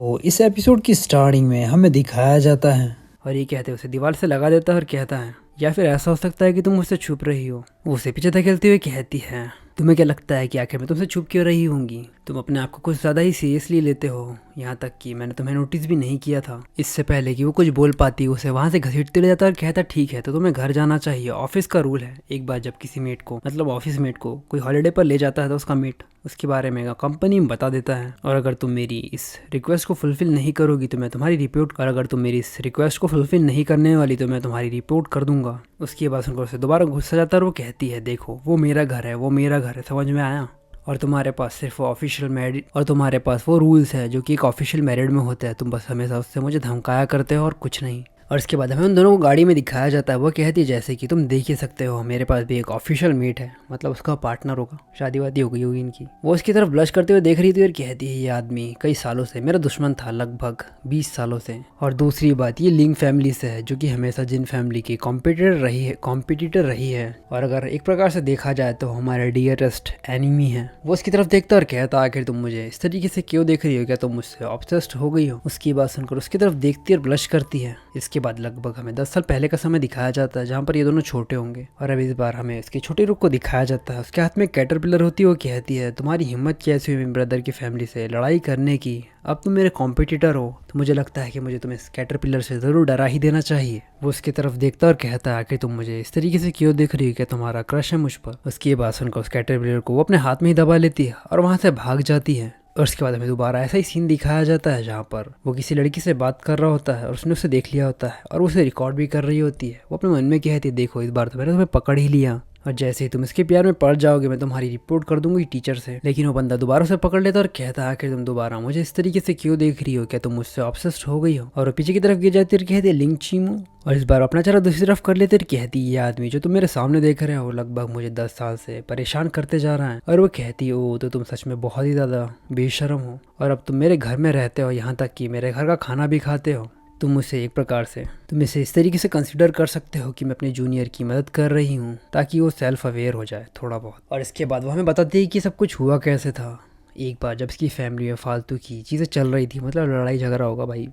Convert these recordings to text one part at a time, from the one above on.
तो इस एपिसोड की स्टार्टिंग में हमें दिखाया जाता है और ये कहते उसे दीवार से लगा देता है और कहता है या फिर ऐसा हो सकता है कि तुम मुझसे छुप रही हो। वो उसे पीछे धकेलते हुए कहती है तुम्हें क्या लगता है कि आखिर मैं तुमसे छुप क्यों रही होंगी? तुम अपने आप को कुछ ज़्यादा ही सीरियसली लेते हो, यहाँ तक कि मैंने तुम्हें नोटिस भी नहीं किया था। इससे पहले कि वो कुछ बोल पाती उसे वहाँ से घसीटते ले जाता और कहता ठीक है तो तुम्हें घर जाना चाहिए, ऑफिस का रूल है। एक बार जब किसी मेट को मतलब ऑफिस मेट को कोई हॉलीडे पर ले जाता है तो उसका मेट उसके बारे में कंपनी में बता देता है और अगर तुम मेरी इस रिक्वेस्ट को फुलफिल नहीं करोगी तो मैं तुम्हारी रिपोर्ट कर अगर तुम मेरी इस रिक्वेस्ट को फुलफिल नहीं करने वाली तो मैं तुम्हारी रिपोर्ट कर दूंगा। उसकी बात सुनकर उसे दोबारा गुस्सा जाता है और वो कहती है देखो वो मेरा घर है, वो मेरा घर है, समझ में आया? और तुम्हारे पास सिर्फ वो ऑफिशियल मैरिड और तुम्हारे पास वो रूल्स है जो कि एक ऑफिशियल मैरिड में होते हैं। तुम बस हमेशा उससे मुझे धमकाया करते हो और कुछ नहीं। और इसके बाद हमें उन दोनों को गाड़ी में दिखाया जाता है। वो कहती है जैसे कि तुम देख ही सकते हो मेरे पास भी एक ऑफिशियल मीट है, मतलब उसका पार्टनर होगा, शादी वादी हो गई होगी इनकी। वो उसकी तरफ ब्लश करते हुए देख रही थी और कहती है ये आदमी कई सालों से मेरा दुश्मन था, लगभग 20 सालों से। और दूसरी बात ये लिंग फैमिली से है जो कि हमेशा जिन फैमिली की कॉम्पिटिटर रही है और अगर एक प्रकार से देखा जाए तो हमारे डियरेस्ट एनिमी है। वो उसकी तरफ देखता और कहता आखिर तुम मुझे इस तरीके से क्यों देख रही हो, क्या तुम मुझसे ऑब्सेस्ड हो गई हो? उसकी बात सुनकर उसकी तरफ देखती और ब्लश करती है। इसके बाद लगभग हमें 10 साल पहले का समय दिखाया जाता है जहाँ पर ये दोनों छोटे होंगे और अब इस बार हमें इसके छोटे रूप को दिखाया जाता है। उसके हाथ में कैटरपिलर होती है। वो कहती है तुम्हारी हिम्मत कैसी हुई ब्रदर की फैमिली से लड़ाई करने की? अब तुम मेरे कॉम्पिटिटर हो तो मुझे लगता है कि मुझे तुम्हें इस कैटरपिलर से जरूर डरा ही देना चाहिए। वो उसकी तरफ देखता और कहता है कि तुम मुझे इस तरीके से क्यों देख रही हो, क्या तुम्हारा क्रश है मुझ पर? उसकी बात सुनकर उस कैटरपिलर को वो अपने हाथ में ही दबा लेती है और वहां से भाग जाती है। और उसके बाद हमें दोबारा ऐसा ही सीन दिखाया जाता है जहाँ पर वो किसी लड़की से बात कर रहा होता है और उसने उसे देख लिया होता है और उसे रिकॉर्ड भी कर रही होती है। वो अपने मन में कहती है देखो इस बार तो मैंने तुम्हें पकड़ ही लिया और जैसे ही तुम इसके प्यार में पड़ जाओगे मैं तुम्हारी रिपोर्ट कर दूंगी टीचर से। लेकिन वो बंदा दोबारा उसे पकड़ लेता और कहता है कि तुम दोबारा मुझे इस तरीके से क्यों देख रही हो, क्या तुम मुझसे ऑब्सेस्ड हो गई हो? और वो पीछे की तरफ गिर जाती और कहती है लिंग चीमू। और इस बार अपना चेहरा दूसरी तरफ कर लेते और कहती ये आदमी जो तुम मेरे सामने देख रहे हो लगभग मुझे 10 साल से परेशान करते जा रहा है। और वो कहती है ओ तो तुम सच में बहुत ही ज़्यादा बेशर्म हो और अब तुम मेरे घर में रहते हो, यहाँ तक कि मेरे घर का खाना भी खाते हो। तुम उसे एक प्रकार से तुम इसे इस तरीके से कंसिडर कर सकते हो कि मैं अपने जूनियर की मदद कर रही हूँ ताकि वो सेल्फ अवेयर हो जाए थोड़ा बहुत। और इसके बाद वो हमें बताती है कि सब कुछ हुआ कैसे था। एक बार जब इसकी फैमिली में फालतू की चीज़ें चल रही थी, मतलब लड़ाई झगड़ा होगा भाई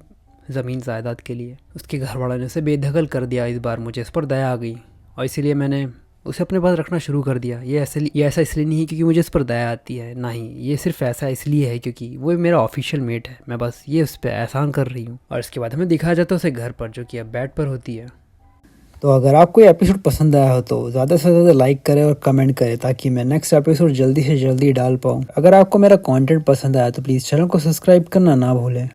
ज़मीन जायदाद के लिए, उसके घर वालों ने उसे बेदखल कर दिया। इस बार मुझे इस पर दया आ गई और इसीलिए मैंने उसे अपने पास रखना शुरू कर दिया। ये ऐसा इसलिए नहीं है क्योंकि मुझे इस पर दया आती है, ना ही ये सिर्फ ऐसा इसलिए है क्योंकि वो मेरा ऑफिशियल मेट है, मैं बस ये उस पर एहसान कर रही हूँ। और इसके बाद हमें दिखाया जाता है उसे घर पर जो कि अब बेड पर होती है। तो अगर आपको ये एपिसोड पसंद आया हो तो ज़्यादा से ज़्यादा लाइक करें और कमेंट करें ताकि मैं नेक्स्ट एपिसोड जल्दी से जल्दी डाल पाऊँ। अगर आपको मेरा कंटेंट पसंद आया तो प्लीज़ चैनल को सब्सक्राइब करना ना भूलें।